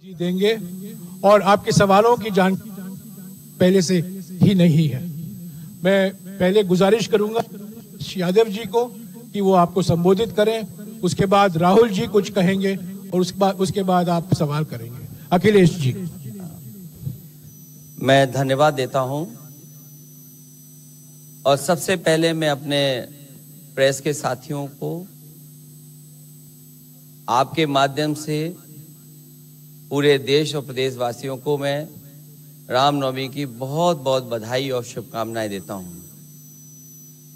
जी देंगे और आपके सवालों की जान पहले से ही नहीं है। मैं पहले गुजारिश करूंगा यादव जी को कि वो आपको संबोधित करें, उसके बाद राहुल जी कुछ कहेंगे और उसके बाद आप सवाल करेंगे। अखिलेश जी। मैं धन्यवाद देता हूं और सबसे पहले मैं अपने प्रेस के साथियों को आपके माध्यम से पूरे देश और प्रदेशवासियों को मैं रामनवमी की बहुत बहुत बधाई और शुभकामनाएं देता हूं।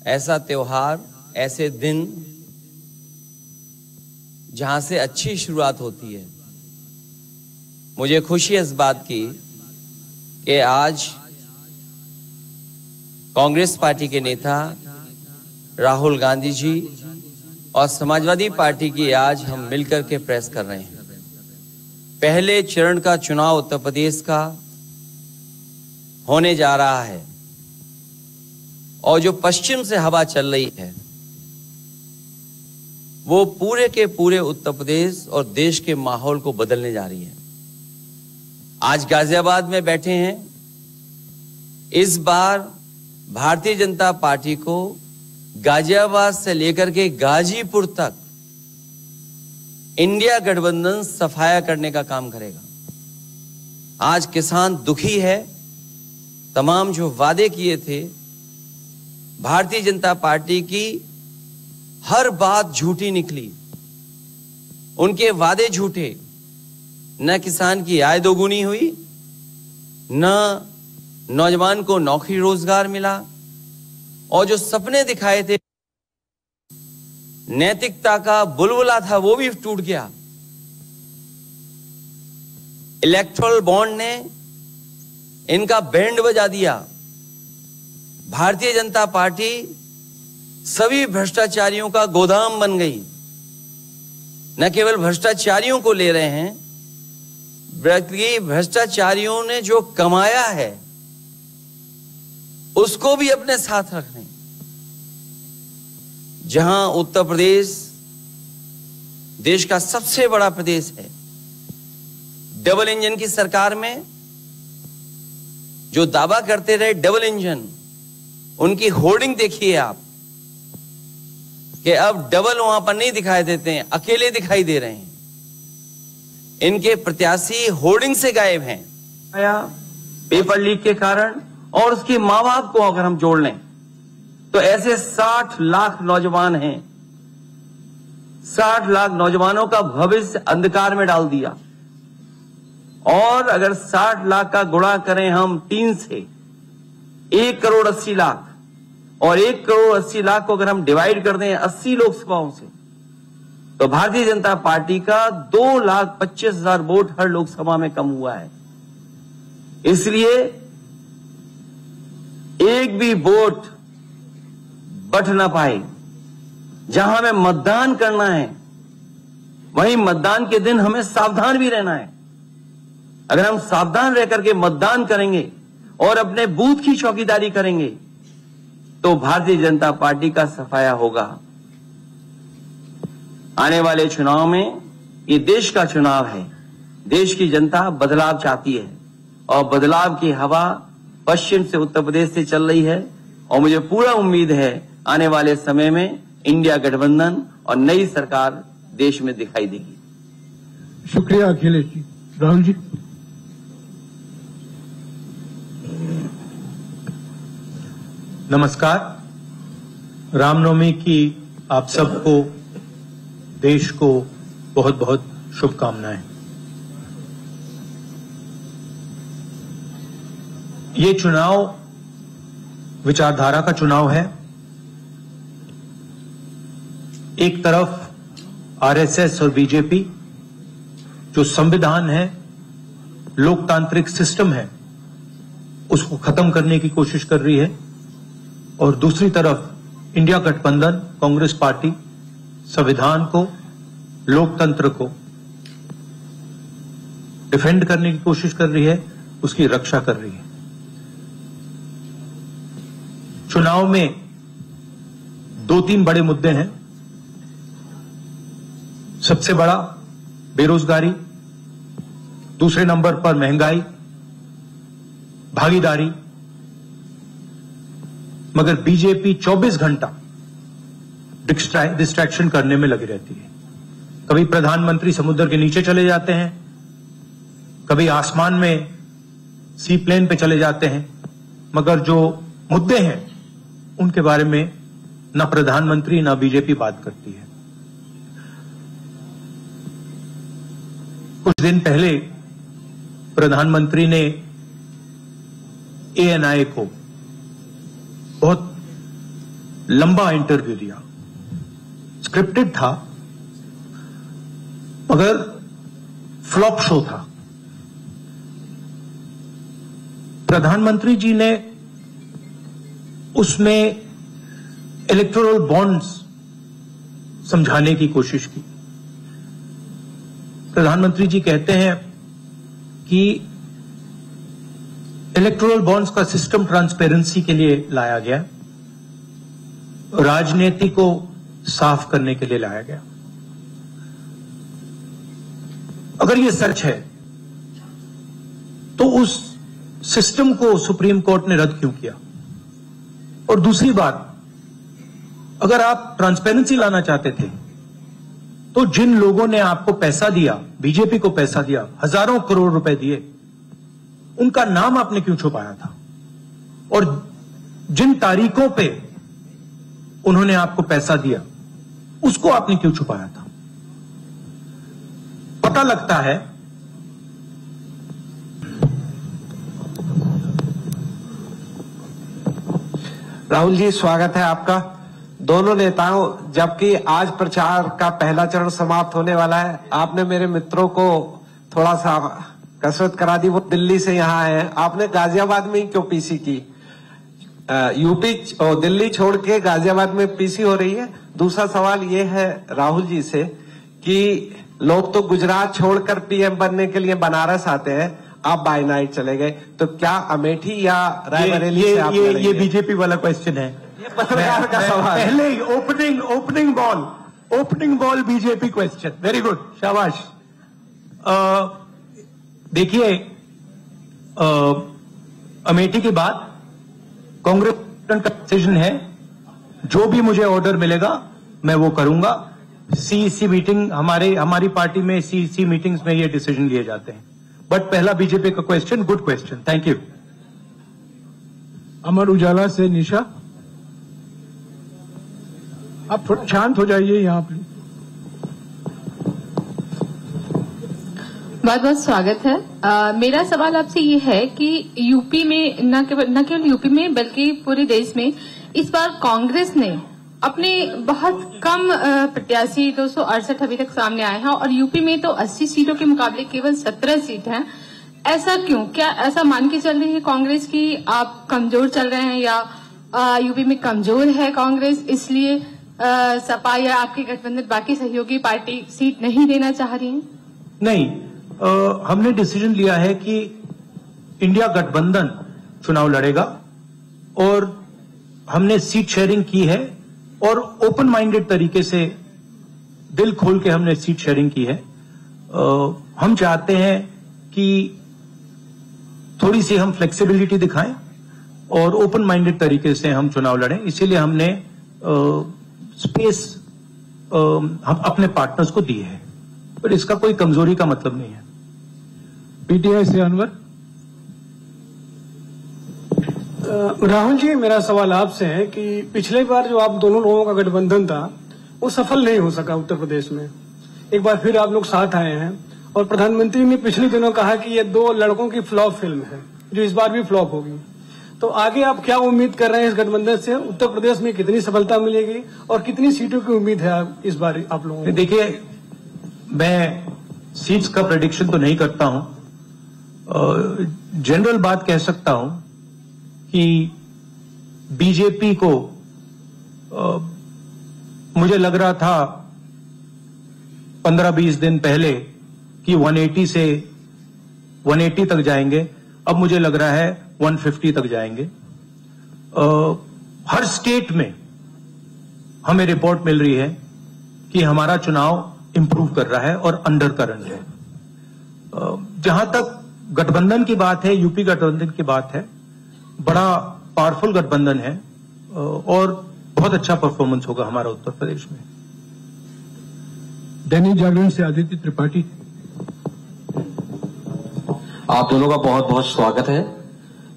ऐसा त्योहार, ऐसे दिन जहां से अच्छी शुरुआत होती है। मुझे खुशी है इस बात की कि आज कांग्रेस पार्टी के नेता राहुल गांधी जी और समाजवादी पार्टी की आज हम मिलकर के प्रेस कर रहे हैं। पहले चरण का चुनाव उत्तर प्रदेश का होने जा रहा है और जो पश्चिम से हवा चल रही है वो पूरे के पूरे उत्तर प्रदेश और देश के माहौल को बदलने जा रही है। आज गाजियाबाद में बैठे हैं। इस बार भारतीय जनता पार्टी को गाजियाबाद से लेकर के गाजीपुर तक इंडिया गठबंधन सफाया करने का काम करेगा। आज किसान दुखी है। तमाम जो वादे किए थे, भारतीय जनता पार्टी की हर बात झूठी निकली। उनके वादे झूठे। न किसान की आय दोगुनी हुई, न नौजवान को नौकरी रोजगार मिला, और जो सपने दिखाए थे, नैतिकता का बुलबुला था, वो भी टूट गया। इलेक्टोरल बॉन्ड ने इनका बैंड बजा दिया। भारतीय जनता पार्टी सभी भ्रष्टाचारियों का गोदाम बन गई। न केवल भ्रष्टाचारियों को ले रहे हैं, बल्कि भ्रष्टाचारियों ने जो कमाया है उसको भी अपने साथ रख रहे हैं। जहां उत्तर प्रदेश देश का सबसे बड़ा प्रदेश है, डबल इंजन की सरकार में जो दावा करते रहे डबल इंजन, उनकी होर्डिंग देखिए आप कि अब डबल वहां पर नहीं दिखाई देते हैं, अकेले दिखाई दे रहे हैं। इनके प्रत्याशी होर्डिंग से गायब हैं। पेपर लीक के कारण और उसके मां बाप को अगर हम जोड़ लें तो ऐसे 60 लाख नौजवान हैं। 60 लाख नौजवानों का भविष्य अंधकार में डाल दिया। और अगर 60 लाख का गुणा करें हम 3 से, 1 करोड़ 80 लाख, और 1 करोड़ 80 लाख को अगर हम डिवाइड कर दें 80 लोकसभाओं से, तो भारतीय जनता पार्टी का 2,25,000 वोट हर लोकसभा में कम हुआ है। इसलिए एक भी वोट बट ना पाए। जहां हमें मतदान करना है, वहीं मतदान के दिन हमें सावधान भी रहना है। अगर हम सावधान रह करके मतदान करेंगे और अपने बूथ की चौकीदारी करेंगे तो भारतीय जनता पार्टी का सफाया होगा। आने वाले चुनाव में, ये देश का चुनाव है, देश की जनता बदलाव चाहती है और बदलाव की हवा पश्चिम से उत्तर प्रदेश से चल रही है। और मुझे पूरा उम्मीद है आने वाले समय में इंडिया गठबंधन और नई सरकार देश में दिखाई देगी। शुक्रिया अखिलेश जी। राहुल जी। नमस्कार। रामनवमी की आप सबको, देश को बहुत बहुत शुभकामनाएं। ये चुनाव विचारधारा का चुनाव है। एक तरफ आरएसएस और बीजेपी जो संविधान है, लोकतांत्रिक सिस्टम है, उसको खत्म करने की कोशिश कर रही है, और दूसरी तरफ इंडिया गठबंधन कांग्रेस पार्टी संविधान को, लोकतंत्र को डिफेंड करने की कोशिश कर रही है, उसकी रक्षा कर रही है। चुनाव में 2-3 बड़े मुद्दे हैं। सबसे बड़ा बेरोजगारी, दूसरे नंबर पर महंगाई, भागीदारी। मगर बीजेपी 24 घंटा डिस्ट्रैक्शन करने में लगी रहती है। कभी प्रधानमंत्री समुद्र के नीचे चले जाते हैं, कभी आसमान में सी प्लेन पे चले जाते हैं, मगर जो मुद्दे हैं उनके बारे में ना प्रधानमंत्री ना बीजेपी बात करती है। कुछ दिन पहले प्रधानमंत्री ने ANI को बहुत लंबा इंटरव्यू दिया, स्क्रिप्टेड था मगर फ्लॉप शो था। प्रधानमंत्री जी ने उसमें इलेक्टोरल बॉन्ड्स समझाने की कोशिश की। प्रधानमंत्री जी कहते हैं कि इलेक्टोरल बॉन्ड्स का सिस्टम ट्रांसपेरेंसी के लिए लाया गया, राजनीति को साफ करने के लिए लाया गया। अगर यह सच है तो उस सिस्टम को सुप्रीम कोर्ट ने रद्द क्यों किया? और दूसरी बात, अगर आप ट्रांसपेरेंसी लाना चाहते थे तो जिन लोगों ने आपको पैसा दिया, बीजेपी को पैसा दिया, हजारों करोड़ रुपए दिए, उनका नाम आपने क्यों छुपाया था? और जिन तारीखों पे उन्होंने आपको पैसा दिया उसको आपने क्यों छुपाया था? पता लगता है राहुल जी, स्वागत है आपका। दोनों नेताओं, जबकि आज प्रचार का पहला चरण समाप्त होने वाला है, आपने मेरे मित्रों को थोड़ा सा कसरत करा दी, वो दिल्ली से यहाँ आए हैं। आपने गाजियाबाद में ही क्यों पीसी की? यूपी और दिल्ली छोड़ के गाजियाबाद में पीसी हो रही है। दूसरा सवाल ये है राहुल जी से कि लोग तो गुजरात छोड़कर पीएम बनने के लिए बनारस आते हैं, आप बाय नाइट चले गए, तो क्या अमेठी या रायबरेली से आप लड़ेंगे? ये बीजेपी वाला क्वेश्चन है। ये पत्रकार का सवाल। पहले ही opening ball BJP question. Very good, शाबाश। देखिए, अमेठी के बाद कांग्रेस का डिसीजन है, जो भी मुझे ऑर्डर मिलेगा मैं वो करूंगा। सीईसी मीटिंग, हमारी पार्टी में सीईसी मीटिंग्स में ये डिसीजन लिए जाते हैं। बट पहला बीजेपी का क्वेश्चन, good question, thank you. Amar Ujala से निशा, आप थोड़ा शांत हो जाइए यहाँ प्लीज। बहुत बहुत स्वागत है। मेरा सवाल आपसे ये है कि यूपी में न केवल यूपी में बल्कि पूरे देश में इस बार कांग्रेस ने अपने बहुत कम प्रत्याशी 268 अभी तक सामने आए हैं और यूपी में तो 80 सीटों के मुकाबले केवल 17 सीट हैं। ऐसा क्यों? क्या ऐसा मान के चल रही है कांग्रेस की आप कमजोर चल रहे हैं या यूपी में कमजोर है कांग्रेस, इसलिए सपा या आपकी गठबंधन बाकी सहयोगी पार्टी सीट नहीं देना चाह रही है? नहीं, हमने डिसीजन लिया है कि इंडिया गठबंधन चुनाव लड़ेगा और हमने सीट शेयरिंग की है और ओपन माइंडेड तरीके से, दिल खोल के हमने सीट शेयरिंग की है। हम चाहते हैं कि थोड़ी सी हम फ्लेक्सिबिलिटी दिखाएं और ओपन माइंडेड तरीके से हम चुनाव लड़ें, इसीलिए हमने स्पेस हम अपने पार्टनर्स को दी है, पर इसका कोई कमजोरी का मतलब नहीं है। पीटीआई से अनवर। राहुल जी, मेरा सवाल आपसे है कि पिछले बार जो आप दोनों लोगों का गठबंधन था वो सफल नहीं हो सका उत्तर प्रदेश में। एक बार फिर आप लोग साथ आए हैं और प्रधानमंत्री ने पिछले दिनों कहा कि ये दो लड़कों की फ्लॉप फिल्म है जो इस बार भी फ्लॉप होगी। तो आगे आप क्या उम्मीद कर रहे हैं इस गठबंधन से? उत्तर प्रदेश में कितनी सफलता मिलेगी और कितनी सीटों की उम्मीद है इस बार आप लोगों को? देखिए, मैं सीट्स का प्रेडिक्शन तो नहीं करता हूं, जनरल बात कह सकता हूं कि बीजेपी को मुझे लग रहा था 15-20 दिन पहले कि 180 से 180 तक जाएंगे, अब मुझे लग रहा है 150 तक जाएंगे। हर स्टेट में हमें रिपोर्ट मिल रही है कि हमारा चुनाव इंप्रूव कर रहा है और अंडर करंट है। जहां तक गठबंधन की बात है, यूपी गठबंधन की बात है, बड़ा पावरफुल गठबंधन है और बहुत अच्छा परफॉर्मेंस होगा हमारा उत्तर प्रदेश में। दैनिक जागरण से आदित्य त्रिपाठी। आप दोनों का बहुत बहुत स्वागत है।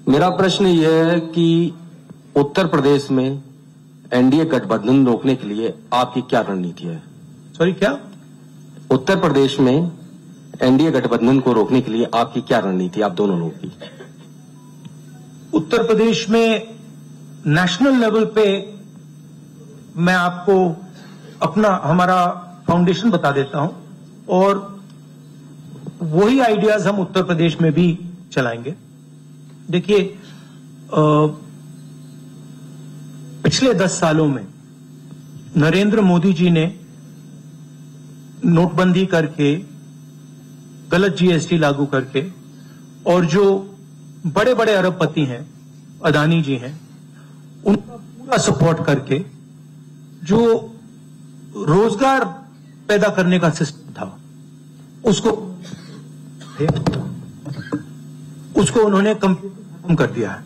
मेरा प्रश्न यह है कि उत्तर प्रदेश में एनडीए गठबंधन रोकने के लिए आपकी क्या रणनीति है? सॉरी, क्या? उत्तर प्रदेश में एनडीए गठबंधन को रोकने के लिए आपकी क्या रणनीति आप दोनों लोगों की? उत्तर प्रदेश में नेशनल लेवल पे मैं आपको हमारा फाउंडेशन बता देता हूं और वही आइडियाज हम उत्तर प्रदेश में भी चलाएंगे। देखिए, पिछले 10 सालों में नरेंद्र मोदी जी ने नोटबंदी करके, गलत जीएसटी लागू करके, और जो बड़े बड़े अरबपति हैं, अदानी जी हैं, उनका पूरा सपोर्ट करके जो रोजगार पैदा करने का सिस्टम था उसको उन्होंने कम कर दिया है।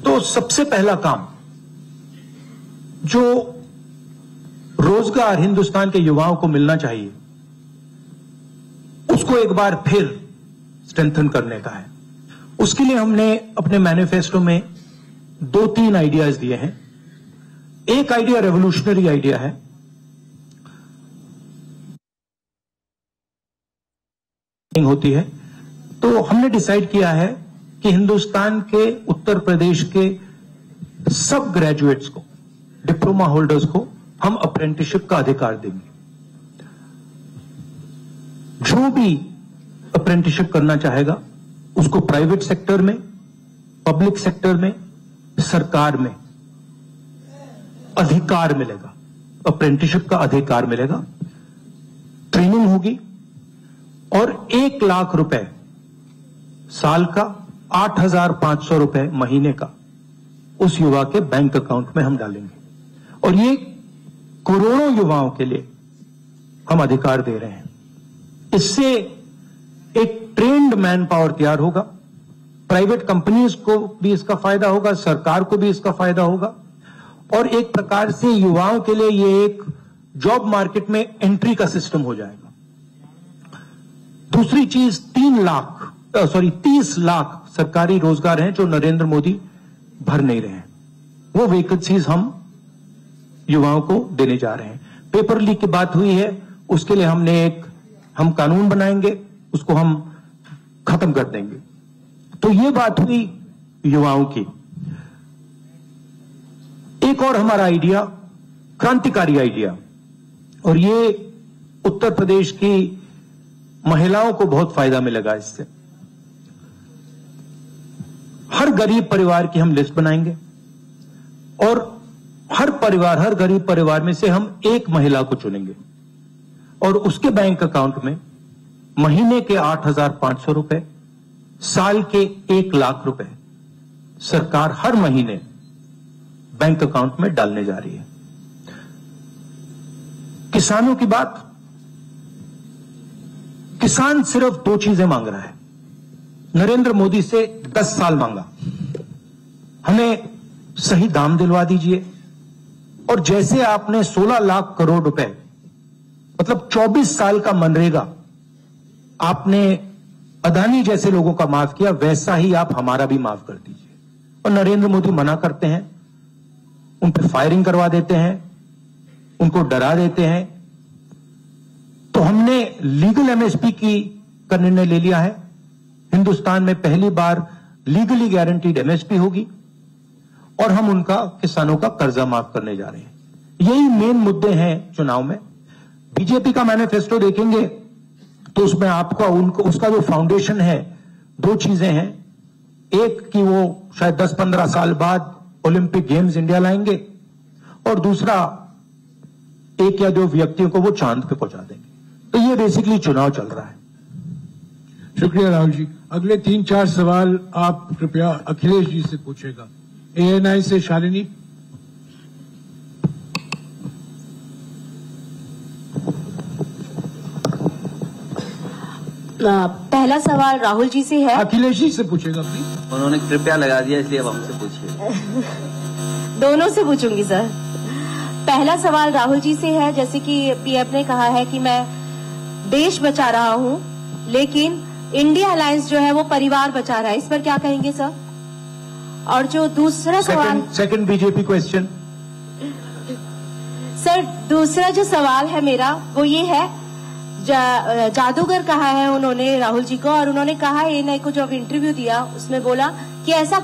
तो सबसे पहला काम, जो रोजगार हिंदुस्तान के युवाओं को मिलना चाहिए, उसको एक बार फिर स्ट्रेंथन करने का है। उसके लिए हमने अपने मैनिफेस्टो में 2-3 आइडियाज दिए हैं। एक आइडिया रेवोल्यूशनरी आइडिया है, होती है। तो हमने डिसाइड किया है कि हिंदुस्तान के उत्तर प्रदेश के सब ग्रेजुएट्स को, डिप्लोमा होल्डर्स को हम अप्रेंटिसशिप का अधिकार देंगे। जो भी अप्रेंटिसशिप करना चाहेगा उसको प्राइवेट सेक्टर में, पब्लिक सेक्टर में, सरकार में अधिकार मिलेगा, अप्रेंटिसशिप का अधिकार मिलेगा, ट्रेनिंग होगी और 1 लाख रुपए साल का, 8,500 रुपए महीने का उस युवा के बैंक अकाउंट में हम डालेंगे। और ये करोड़ों युवाओं के लिए हम अधिकार दे रहे हैं। इससे एक ट्रेन्ड मैन पावर तैयार होगा, प्राइवेट कंपनीज को भी इसका फायदा होगा, सरकार को भी इसका फायदा होगा, और एक प्रकार से युवाओं के लिए ये एक जॉब मार्केट में एंट्री का सिस्टम हो जाएगा। दूसरी चीज, 30 लाख सरकारी रोजगार हैं जो नरेंद्र मोदी भर नहीं रहे हैं, वो वैकेंसीज हम युवाओं को देने जा रहे हैं। पेपर लीक की बात हुई है, उसके लिए हम कानून बनाएंगे, उसको हम खत्म कर देंगे। तो ये बात हुई युवाओं की। एक और हमारा आइडिया, क्रांतिकारी आइडिया, और ये उत्तर प्रदेश की महिलाओं को बहुत फायदा मिलेगा इससे। हर गरीब परिवार की हम लिस्ट बनाएंगे और हर गरीब परिवार में से हम एक महिला को चुनेंगे और उसके बैंक अकाउंट में महीने के 8,500 रुपए, साल के 1 लाख रुपए सरकार हर महीने बैंक अकाउंट में डालने जा रही है। किसानों की बात, किसान सिर्फ 2 चीजें मांग रहा है। नरेंद्र मोदी से 10 साल मांगा, हमें सही दाम दिलवा दीजिए, और जैसे आपने 16 लाख करोड़ रुपए, मतलब 24 साल का मनरेगा आपने अदानी जैसे लोगों का माफ किया, वैसा ही आप हमारा भी माफ कर दीजिए। और नरेंद्र मोदी मना करते हैं, उन पर फायरिंग करवा देते हैं, उनको डरा देते हैं। तो हमने लीगल एमएसपी का निर्णय ले लिया है। हिंदुस्तान में पहली बार लीगली गारंटीड एमएसपी होगी और हम उनका, किसानों का कर्जा माफ करने जा रहे हैं। यही मेन मुद्दे हैं चुनाव में। बीजेपी का मैनिफेस्टो देखेंगे तो उसमें आपका उसका जो फाउंडेशन है, 2 चीजें हैं। एक कि वो शायद 10-15 साल बाद ओलंपिक गेम्स इंडिया लाएंगे, और दूसरा 1 या 2 व्यक्तियों को वो चांद पे पहुंचा देंगे। तो ये बेसिकली चुनाव चल रहा है। शुक्रिया राहुल जी। अगले 3-4 सवाल आप कृपया अखिलेश जी से पूछेगा। ANI से शालिनी। पहला सवाल राहुल जी से है। अखिलेश जी से पूछेगा प्लीज। उन्होंने कृपया लगा दिया, इसलिए अब हमसे पूछिए। दोनों से पूछूंगी सर। पहला सवाल राहुल जी से है, जैसे कि पीएम ने कहा है कि मैं देश बचा रहा हूं, लेकिन इंडिया अलायंस जो है वो परिवार बचा रहा है, इस पर क्या कहेंगे सर? और जो दूसरा सवाल, सेकंड बीजेपी क्वेश्चन। सर दूसरा जो सवाल है मेरा वो ये है, जादूगर कहा है उन्होंने राहुल जी को, और उन्होंने कहा एएनआई को जो इंटरव्यू दिया उसमें बोला कि ऐसा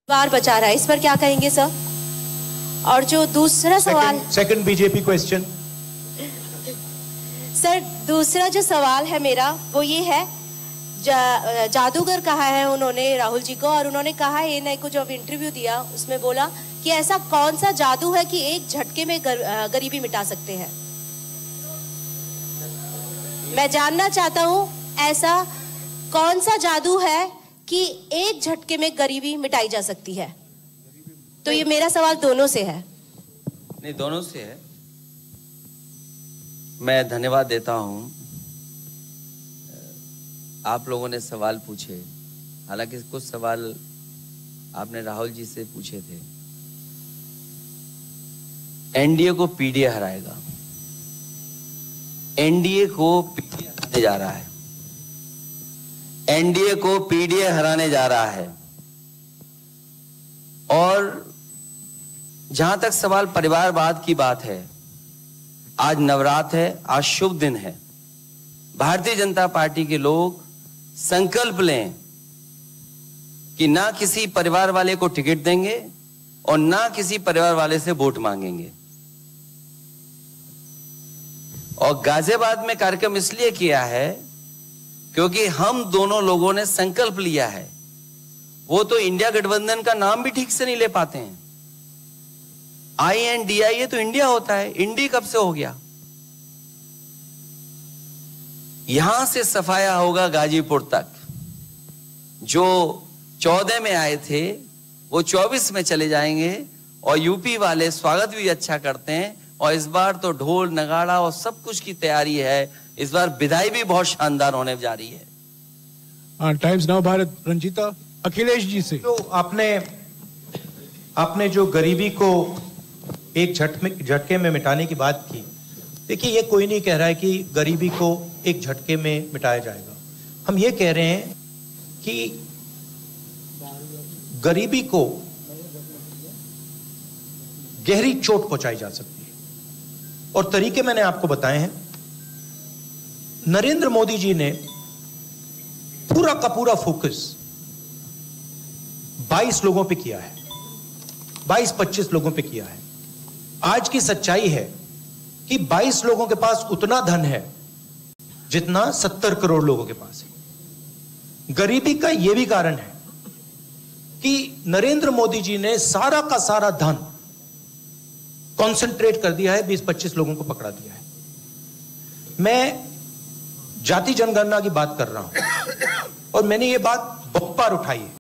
परिवार बचा रहा है, इस पर क्या कहेंगे सर? और जो दूसरा सवाल, सेकंड बीजेपी क्वेश्चन। सर दूसरा जो सवाल है मेरा वो ये है, जादूगर कहा है उन्होंने राहुल जी को, और उन्होंने कहा एएनआई को जो इंटरव्यू दिया उसमें बोला कि ऐसा कौन सा जादू है कि एक झटके में गरीबी मिटा सकते हैं। मैं जानना चाहता हूं ऐसा कौन सा जादू है कि एक झटके में गरीबी मिटाई जा सकती है। तो ये मेरा सवाल दोनों से है। नहीं, दोनों से है। मैं धन्यवाद देता हूं, आप लोगों ने सवाल पूछे, हालांकि कुछ सवाल आपने राहुल जी से पूछे थे। एनडीए को पीडीए हराएगा, एनडीए को पीडीए हराने जा रहा है, एनडीए को पीडीए हराने जा रहा है। और जहां तक सवाल परिवारवाद की बात है, आज नवरात्र है, आज शुभ दिन है। भारतीय जनता पार्टी के लोग संकल्प लें कि ना किसी परिवार वाले को टिकट देंगे और ना किसी परिवार वाले से वोट मांगेंगे। और गाजियाबाद में कार्यक्रम इसलिए किया है क्योंकि हम दोनों लोगों ने संकल्प लिया है। वो तो इंडिया गठबंधन का नाम भी ठीक से नहीं ले पाते हैं। INDIA तो इंडिया होता है, इंडी कब से हो गया? यहां से सफाया होगा गाजीपुर तक। जो 14 में आए थे वो 24 में चले जाएंगे, और यूपी वाले स्वागत भी अच्छा करते हैं। और इस बार तो ढोल नगाड़ा और सब कुछ की तैयारी है। इस बार विदाई भी बहुत शानदार होने जा रही है। Times Now Bharat, Ranjita. अखिलेश जी से। तो आपने जो गरीबी को एक झटके में मिटाने की बात की, देखिए ये कोई नहीं कह रहा है कि गरीबी को एक झटके में मिटाया जाएगा। हम ये कह रहे हैं कि गरीबी को गहरी चोट पहुंचाई जा सकती है, और तरीके मैंने आपको बताए हैं। नरेंद्र मोदी जी ने पूरा का पूरा फोकस 22 लोगों पे किया है, 22-25 लोगों पे किया है। आज की सच्चाई है कि 22 लोगों के पास उतना धन है जितना 70 करोड़ लोगों के पास है। गरीबी का यह भी कारण है कि नरेंद्र मोदी जी ने सारा का सारा धन कॉन्सेंट्रेट कर दिया है, 20-25 लोगों को पकड़ा दिया है। मैं जाति जनगणना की बात कर रहा हूं, और मैंने ये बात बहुत बार उठाई है।